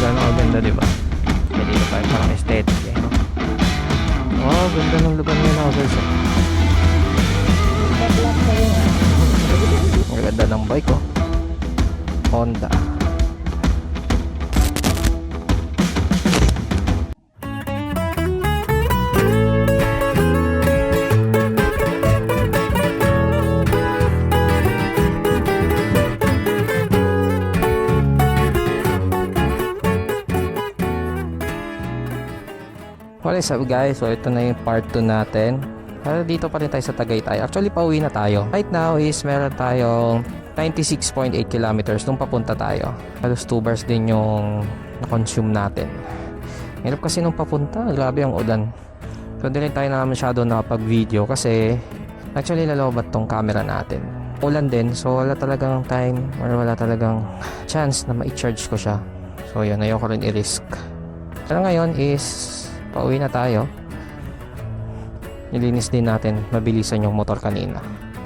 gano'ng maganda, di ba? May dito tayo parang aesthetic eh. Oh, ganda ng lugar niya na guys. Ang ganda ng bike oh. Honda. What is up guys? So ito na yung part 2 natin. Dito pa rin tayo sa Tagaytay. Actually pauwi na tayo. Right now is meron tayong 96.8 kilometers nung papunta tayo. Halos 2 bars din yung na-consume natin. Hirap kasi nung papunta. Grabe ang ulan. So hindi rin tayo na masyado nakapag-video kasi actually lalobat tong camera natin. Ulan din. So wala talagang time or wala talagang chance na ma-charge ko siya. So yun, ayoko rin i-risk. Pero ngayon is pauwi na tayo. Nilinis din natin mabilisan yung motor kanina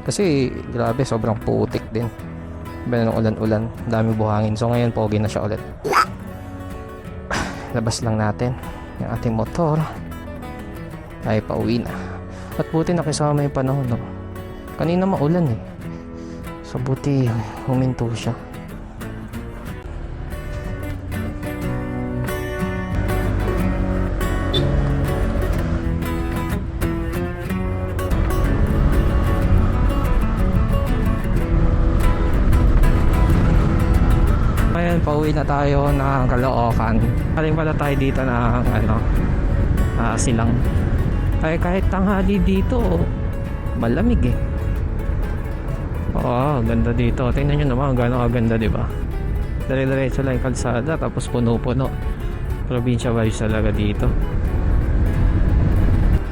kasi grabe sobrang putik din. Iba na ng ulan-ulan, dami buhangin. So ngayon pogi na siya ulit. Labas lang natin yung ating motor ay pauwi na. At buti nakisama yung panahon no? Kanina maulan eh. So buti huminto siya. Pauwi na tayo ng Caloocan. Galing pala tayo dito ng Silang. Ay kahit tanghali dito malamig eh. Oo, ganda dito. Tingnan nyo naman gano'ng ganda, diba? Dire-diretso lang yung kalsada tapos puno-puno. Probinsya vibes talaga dito.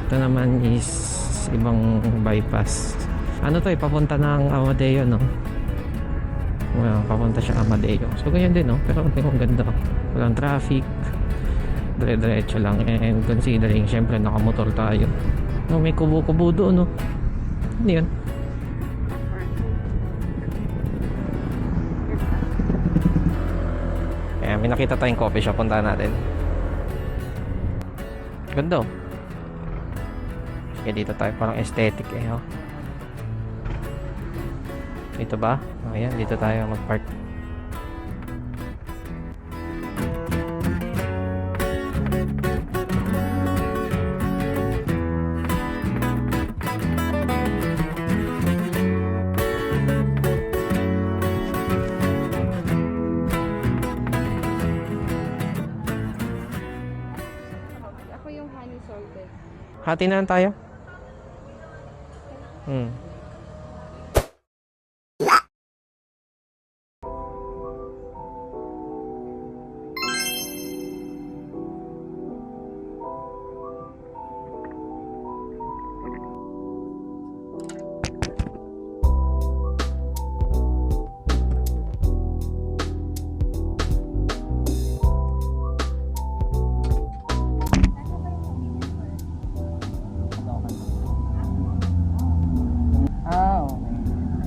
Ito naman is ibang bypass. Ano to eh, papunta ng Amadeo no? Well, papunta siya Amadeo. So ganyan din no, pero ang ganda. Walang traffic. Dire-diretso lang. And considering syempre nakamotor tayo. No, may kubo-kubo doon no. Ano yun? Kaya may nakita tayong coffee shop. Punta natin. Ganda oh. Kaya dito tayo parang aesthetic eh oh. Dito ba? Ayan, dito tayo mag-park. Ako yung honey sorbet. Hati na lang tayo.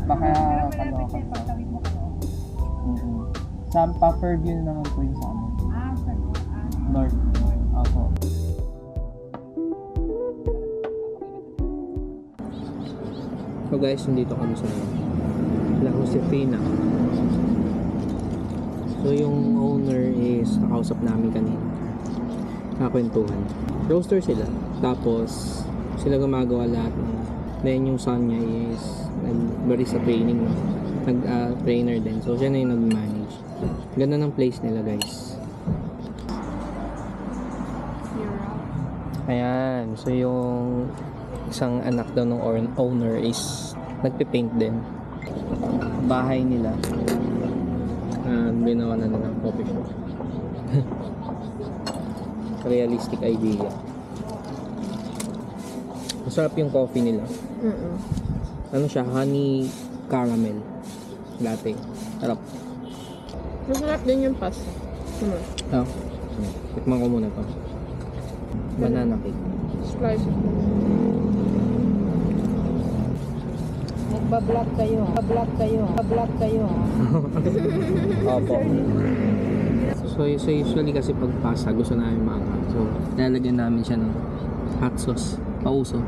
Baka Caloocan pa. Sa Pufferville naman po yung sa amin. North. Opo. So guys, nandito kami sa La Josefina. So yung owner is nakausap namin kanina. Nakakwentuhan. Roaster sila. Tapos sila gumagawa lahat ng then yung son niya is nag-barista training no? Nag-trainer din. So siya na yung nag-manage. Ganda ng place nila guys. Ayan. So yung isang anak daw ng owner is nagpipaint din. Bahay nila. Ginawa na nila ng coffee shop. Realistic idea. Masarap yung coffee nila. Ano siya? Honey caramel latte. Sarap. Masarap din yung pasta. Tikman ko muna to. Banana cake. Slice. Magbablog kayo. Bablog kayo. Bablog kayo. Opo. So usually kasi pag pasta, gusto namin maanghang. So, lalagyan namin siya ng hot sauce. Pauso.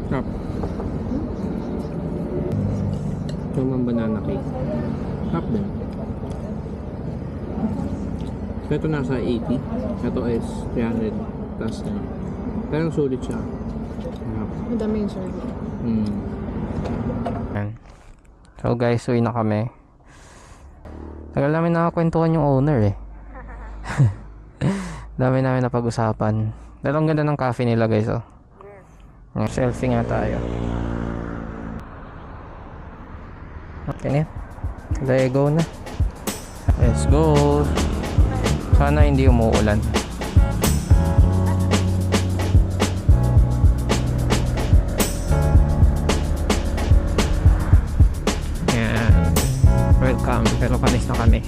Sarap. Ito mga banana cake. Sarap din. So, ito nasa 80. Ito is 300. Tapos na. Pero sulit siya. Sarap. Madami yung service. So guys, uwi na kami. Tagal namin nakakwentuhan yung owner eh. Dami namin napag-usapan. Pero ang ganda ng cafe nila guys oh. Yes. Selfie nga tayo. Okay na. Let's go na. Let's go. Sana hindi umuulan. Welcome, pero panis na kami.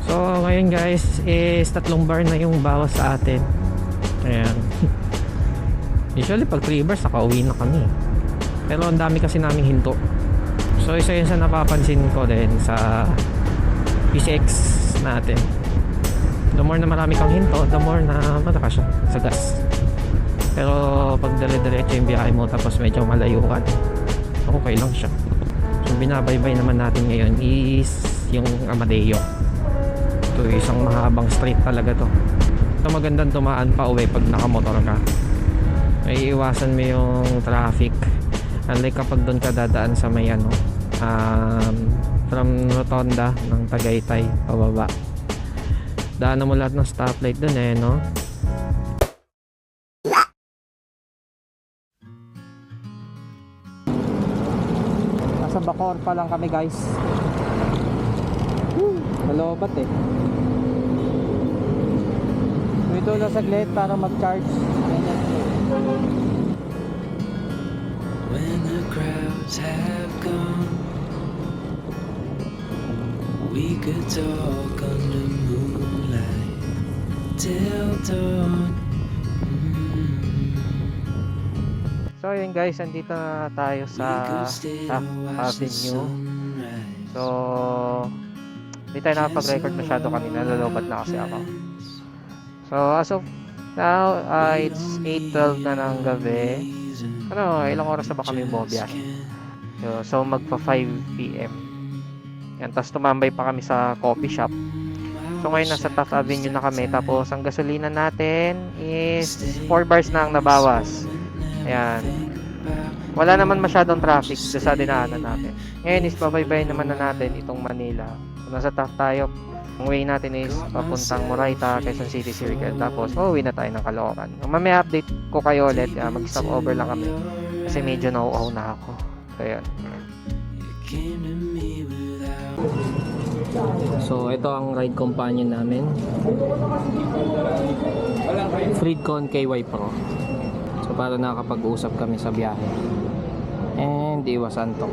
So ngayon guys is 3 bar na yung bawas sa atin. Ayan. Usually pag 3 bars nakauwi na kami. Pero ang dami kasi naming hinto. So isa yun sa napapansin ko din sa PCX natin. The more na marami kang hinto, the more na malakas siya sa gas. Pero pag dire-diretso yung biyahe mo tapos medyo malayuan, okay lang siya. So binabaybay naman natin ngayon is yung Amadeo. Ito isang mahabang street talaga to. So magandang tumaan pa uwi pag nakamotor ka. May iwasan mo yung traffic. Unlike kapag doon ka dadaan sa may ano, from Rotonda ng Tagaytay pababa. Daanan mo lahat ng stoplight doon eh, no? Nasa Bacoor pa lang kami guys. Malobat eh. Ito na saglit para mag-charge. When the crowds have gone, we could talk under moonlight till dawn. So yun guys, andito na tayo sa Avenue. So hindi tayo nakapag-record masyado kanina, lalobat na kasi ako. So as of now, it's 8:12 na ng gabi. Ano, ilang oras na ba kami bumabiyahe? So magpa 5 PM. Yan, tapos tumambay pa kami sa coffee shop. So ngayon nasa Taft Avenue na kami. Tapos ang gasolina natin is 4 bars na ang nabawas. Ayan. Wala naman masyadong traffic sa dinaanan natin. Ngayon is babaybay naman na natin itong Manila. So nasa Taft tayo. Ang way natin is papuntang Moraita, Quezon City Circle. Tapos uuwi na tayo ng Caloocan. Mamaya update ko kayo ulit. Mag-stop over lang kami. Kasi medyo nauuhaw na ako. So yun. So ito ang ride companion namin. Freedcon KY Pro. So para nakakapag-usap kami sa biyahe. And Iwas Antok.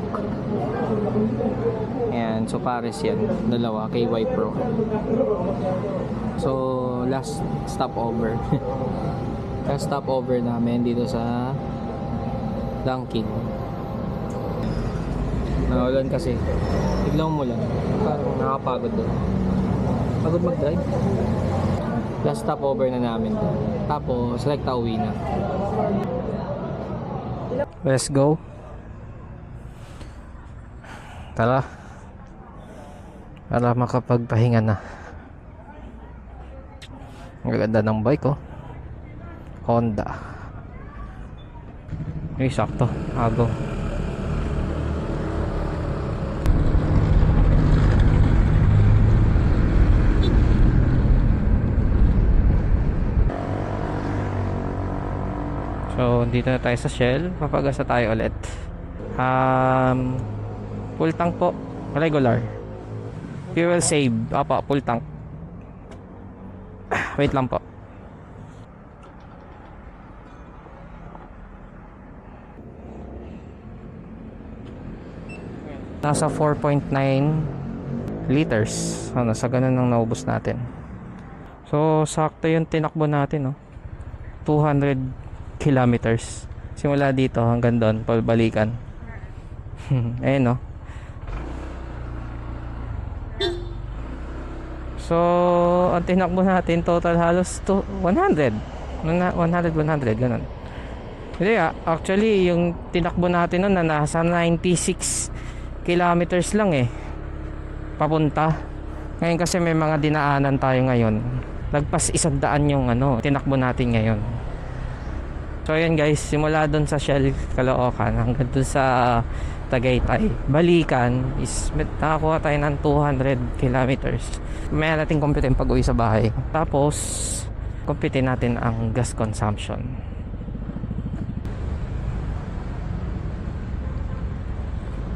Ayan, so pares yan. Dalawa, KY Pro. So last stopover. Last stopover namin dito sa Dunkin. Naulan kasi. Biglang umulan. Parang nakapagod doon. Pagod mag-drive. Last stopover na namin. Tapos select uwi na. Let's go. Tara. Para makapagpahinga na. Ang ganda ng bike oh. Honda. Ay, sakto. Ago. So, dito na tayo sa Shell. Papagasa tayo ulit. Full tank po. Regular. Fuel save. Apa, full tank. Wait lang po. Nasa 4.9 liters. Ano, sa ganun ang naubos natin. So, sakto yung tinakbo natin, no? 200 kilometers. Simula dito hanggang doon, pabalikan. Ayun, no? So, ang tinakbo natin, total halos 100. 100, ganun. Hindi, actually, yung tinakbo natin nun, na nasa 96 kilometers lang eh. Papunta. Ngayon kasi may mga dinaanan tayo ngayon. Lagpas 100 yung tinakbo natin ngayon. So ayan guys, simula dun sa Shell Caloocan hanggang dun sa Tagaytay, balikan is nakakuha tayo ng 200 kilometers. May natin computerin pag uwi sa bahay. Tapos computerin natin ang gas consumption.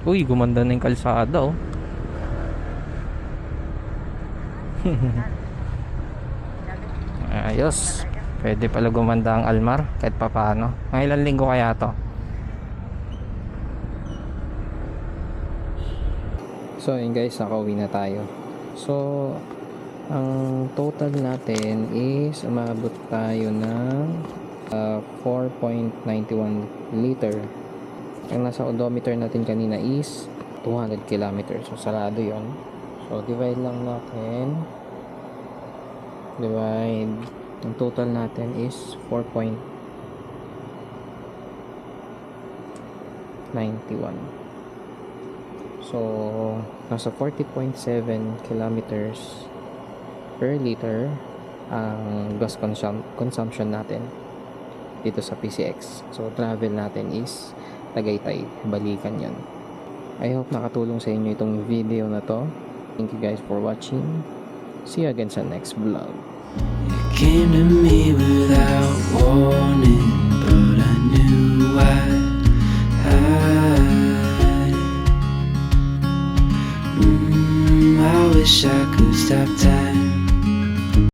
Uy, gumanda na yung kalsada oh. Ayos. Pwede pala gumanda ang Almar kahit papaano. Mga ilang linggo kaya to. So yun guys, nakauwi na tayo. So ang total natin is umabot tayo ng 4.91 liter. Ang nasa odometer natin kanina is 200 kilometers. So sarado yon. So divide lang natin. Divide. Ang total natin is 4.91. So nasa 40.7 kilometers per liter ang gas consumption natin dito sa PCX. So travel natin is Tagaytay, balikan yan. I hope nakatulong sa inyo itong video na to. Thank you guys for watching. See you again sa next vlog. You came to me without warning, but I knew I wish I could stop time.